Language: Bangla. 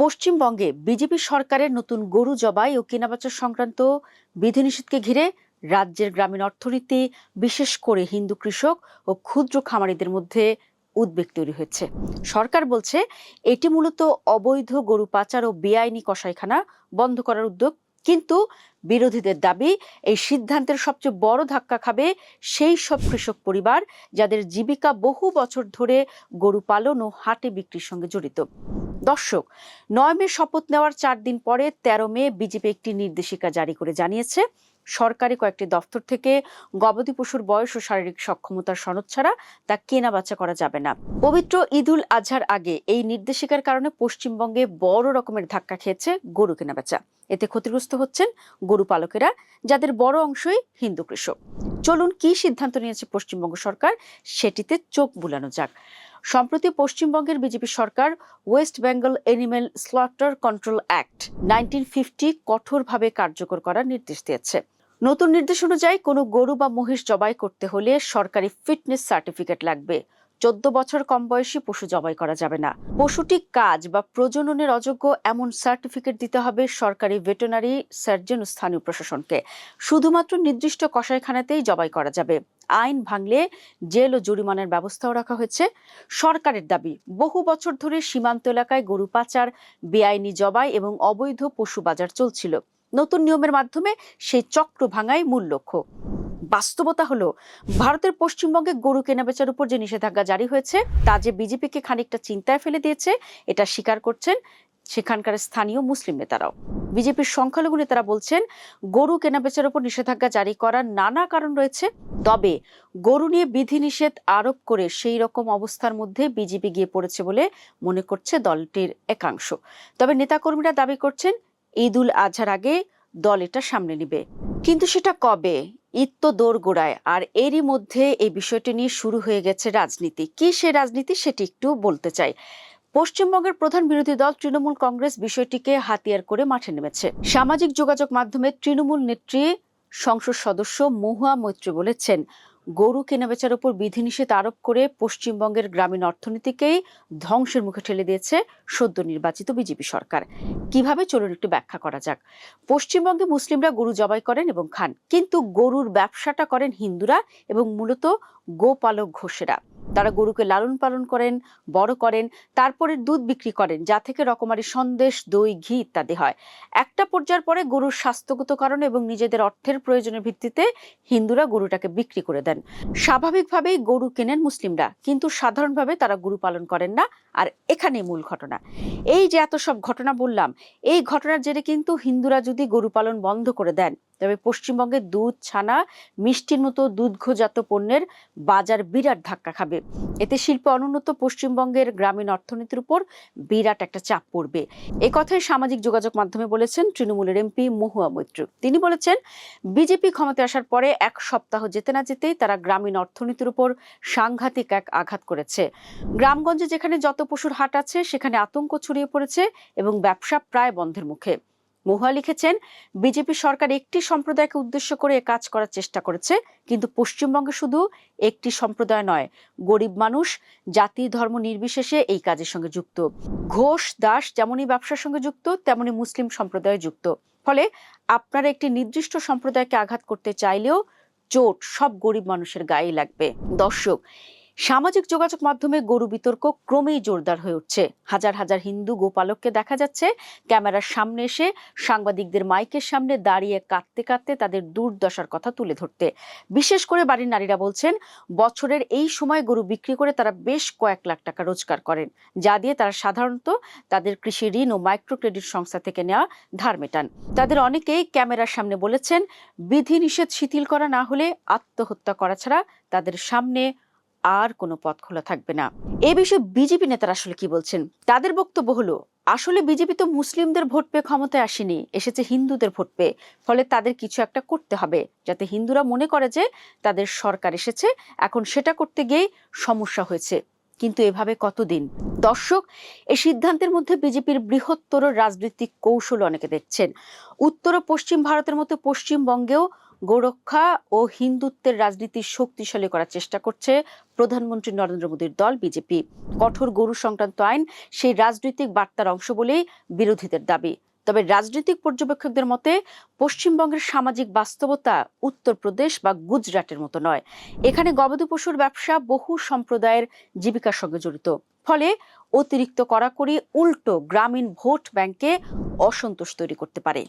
পশ্চিমবঙ্গে বিজেপি সরকারের নতুন গরু জবাই ও কেনাবেচা সংক্রান্ত বিধিনিষেধকে ঘিরে রাজ্যের গ্রামীণ অর্থনীতি, বিশেষ করে হিন্দু কৃষক ও ক্ষুদ্র খামারিদের মধ্যে উদ্বেগ তৈরি হয়েছে। সরকার বলছে এটি মূলত অবৈধ গরু পাচার ও বেআইনি কসাইখানা বন্ধ করার উদ্যোগ, কিন্তু বিরোধীদের দাবি এই সিদ্ধান্তের সবচেয়ে বড় ধাক্কা খাবে সেই সব কৃষক পরিবার যাদের জীবিকা বহু বছর ধরে গরু পালন ও হাটে বিক্রির সঙ্গে জড়িত। দর্শক, 9 মে শপথ নেওয়ার 4 দিন পরে 13 মে বিজেপি একটি নির্দেশিকা জারি করে জানিয়েছে সরকারি কয়েকটি দপ্তর থেকে গবাদি পশুর বয়স ও শারীরিক সক্ষমতার সনদ ছাড়া তা কেনাবেচা করা যাবে না। পবিত্র ঈদুল আজহার আগে এই নির্দেশিকার কারণে পশ্চিমবঙ্গে বড় রকমের ধাক্কা খেয়েছে গরু কেনাবেচা। এতে ক্ষতিগ্রস্ত হচ্ছেন গরু পালকেরা, যাদের বড় অংশই হিন্দু কৃষক। চলুন কি সিদ্ধান্ত নিয়েছে পশ্চিমবঙ্গ সরকার সেটিতে চোখ বুলানো যাক। সম্প্রতি পশ্চিমবঙ্গের বিজেপি সরকার West Bengal Animal Slaughter Control Act 1950 কঠোরভাবে কার্যকর করার নির্দেশ দিয়েছে। নতুন নির্দেশ অনুযায়ী কোনো গরু বা মহিষ জবাই করতে হলে সরকারি ফিটনেস সার্টিফিকেট লাগবে। 14 বছর কম বয়সী পশু জবাই করা যাবে না। পশুটি কাজ বা প্রজননের অযোগ্য এমন সার্টিফিকেট দিতে হবে সরকারি ভেটেরিনারি সার্জন ও স্থানীয় প্রশাসনকে। শুধুমাত্র নির্দিষ্ট কসাইখানাতেই জবাই করা যাবে। আইন ভাঙলে জেল ও জরিমানার ব্যবস্থাও রাখা হয়েছে। সরকারের দাবি, বহু বছর ধরে সীমান্ত এলাকায় গরু পাচার, বেআইনি জবাই এবং অবৈধ পশু বাজার চলছিল। নতুন নিয়মের মাধ্যমে সেই চক্র ভাঙাই মূল লক্ষ্য। বাস্তবতা হলো, ভারতের পশ্চিমবঙ্গে গরু কেনাবেচার উপর যে নিষেধাজ্ঞা জারি হয়েছে তা যে বিজেপিকে খানিকটা চিন্তায় ফেলে দিয়েছে, এটা স্বীকার করছেন সেখানকার স্থানীয় মুসলিম নেতারাও। বিজেপির সংখ্যালঘু নেতারা বলছেন, গরু কেনাবেচার উপর নিষেধাজ্ঞা জারি করার নানা কারণ রয়েছে, তবে গরু নিয়ে বিধিনিষেধ আরোপ করে সেই রকম অবস্থার মধ্যে বিজেপি গিয়ে পড়েছে বলে মনে করছে দলটির একাংশ। তবে নেতাকর্মীরা দাবি করছেন ঈদুল আজহার আগে দল এটা সামনে নেবে। কিন্তু সেটা কবে? ঈদ তো দোরগোড়ায়, আর এরই মধ্যে এই বিষয়টি নিয়ে শুরু হয়ে গেছে রাজনীতি। কি সে রাজনীতি সেটি একটু বলতে চাই। পশ্চিমবঙ্গের প্রধান বিরোধী দল তৃণমূল কংগ্রেস বিষয়টিকে হাতিয়ার করে মাঠে নেমেছে। সামাজিক যোগাযোগ মাধ্যমে তৃণমূল নেত্রী সংসদ সদস্য মহুয়া মৈত্রী বলেছেন, গরু কেনাবেচার উপর বিধিনিষেধ আরোপ করে পশ্চিমবঙ্গের গ্রামীণ অর্থনীতিকেই ধ্বংসের মুখে ঠেলে দিয়েছে সদ্য নির্বাচিত বিজেপি সরকার। কিভাবে, চলুন একটু ব্যাখ্যা করা যাক। পশ্চিমবঙ্গে মুসলিমরা গরু জবাই করেন এবং খান, কিন্তু গরুর ব্যবসাটা করেন হিন্দুরা এবং মূলত গোপালক ঘোষেরা। তারা গরুকে লালন পালন করেন, বড় করেন, তারপরে দুধ বিক্রি করেন, যা থেকে রকমারি সন্দেশ, দই, ঘি ইত্যাদি হয়। একটা পর্যায়ের পরে গরুর স্বাস্থ্যগত কারণে এবং নিজেদের অর্থের প্রয়োজনের ভিত্তিতে হিন্দুরা গরুটাকে বিক্রি করে দেন। স্বাভাবিকভাবেই গরু কেনেন মুসলিমরা, কিন্তু সাধারণভাবে তারা গরু পালন করেন না। আর এখানেই মূল ঘটনা। এই যে এত সব ঘটনা বললাম, এই ঘটনার জেরে কিন্তু হিন্দুরা যদি গরু পালন বন্ধ করে দেন, তবে পশ্চিমবঙ্গে দুধ, ছানা, মিষ্টির মতো দুগ্ধজাত পণ্যের বাজার বিরাট ধাক্কা খাবে। এতে শিল্প অনুন্নত পশ্চিমবঙ্গের গ্রামীণ অর্থনীতির উপর বিরাট একটা চাপ পড়বে। এ কথাই সামাজিক যোগাযোগ মাধ্যমে বলেছেন তৃণমূলের এমপি মহুয়া মৈত্রী। তিনি বলেছেন, বিজেপি ক্ষমতায় আসার পরে 1 সপ্তাহ যেতে না যেতেই তারা গ্রামীণ অর্থনীতির উপর সাংঘাতিক এক আঘাত করেছে। গ্রামগঞ্জে যেখানে যত পশুর হাট আছে সেখানে আতঙ্ক ছড়িয়ে পড়েছে এবং ব্যবসা প্রায় বন্ধের মুখে। মহুয়া লিখেছেন, বিজেপি সরকার একটি সম্প্রদায়কে উদ্দেশ্য করে কাজ করার চেষ্টা করেছে, কিন্তু পশ্চিমবঙ্গে শুধু একটি সম্প্রদায় নয়, গরিব মানুষ জাতি ধর্ম নির্বিশেষে এই কাজের সঙ্গে যুক্ত। ঘোষ দাস যেমনই ব্যবসার সঙ্গে যুক্ত, তেমনি মুসলিম সম্প্রদায় যুক্ত। ফলে আপনারা একটি নির্দিষ্ট সম্প্রদায়কে আঘাত করতে চাইলেও চোট সব গরিব মানুষের গায়ে লাগবে। দর্শক, সামাজিক যোগাযোগ মাধ্যমে গরু বিতর্ক ক্রমেই জোরদার হয়ে উঠছে। হাজার হাজার হিন্দু গোপালককে দেখা যাচ্ছে ক্যামেরার সামনে এসে সাংবাদিকদের মাইকের সামনে দাঁড়িয়ে কাঁদতে কাঁদতে তাদের দুর্দশার কথা তুলে ধরতে। বিশেষ করে বাড়ির নারীরা বলছেন, বছরের এই সময় গরু বিক্রি করে তারা বেশ কয়েক লাখ টাকা রোজগার করেন, যা দিয়ে তারা সাধারণত তাদের কৃষি ঋণ ও মাইক্রো ক্রেডিট সংস্থা থেকে নেওয়া ধার মেটান। তাদের অনেকেই ক্যামেরার সামনে বলেছেন, বিধিনিষেধ শিথিল করা না হলে আত্মহত্যা করা ছাড়া তাদের সামনে আর কোনো পথ খোলা থাকবে না। এই বিষয়ে বিজেপি নেতারা আসলে কি বলছেন? তাদের বক্তব্য হলো, আসলে বিজেপি তো মুসলিমদের ভোট পেয়ে ক্ষমতায় আসেনি, এসেছে হিন্দুদের ভোট পেয়ে। ফলে তাদের কিছু একটা করতে হবে যাতে হিন্দুরা মনে করে যে তাদের সরকার এসেছে। এখন সেটা করতে গিয়ে সমস্যা হয়েছে, কিন্তু এভাবে কতদিন? দর্শক, এই সিদ্ধান্তের মধ্যে বিজেপির বৃহত্তর রাজনৈতিক কৌশল অনেকে দেখছেন। উত্তর ও পশ্চিম ভারতের মতো পশ্চিমবঙ্গেও গোরক্ষা ও হিন্দুত্বের রাজনীতি শক্তিশালী করার চেষ্টা করছে প্রধানমন্ত্রী নরেন্দ্র মোদীর দল বিজেপি। কঠোর গরু সংক্রান্ত আইন সেই রাজনৈতিক বার্তার অংশ বলেই বিরোধীদের দাবি। তবে রাজনৈতিক পর্যবেক্ষকদের মতে পশ্চিমবঙ্গের সামাজিক বাস্তবতা উত্তরপ্রদেশ বা গুজরাটের মতো নয়। এখানে গবাদি পশুর ব্যবসা বহু সম্প্রদায়ের জীবিকার সঙ্গে জড়িত। ফলে অতিরিক্ত কড়াকড়ি উল্টো গ্রামীণ ভোট ব্যাংকে অসন্তোষ তৈরি করতে পারে।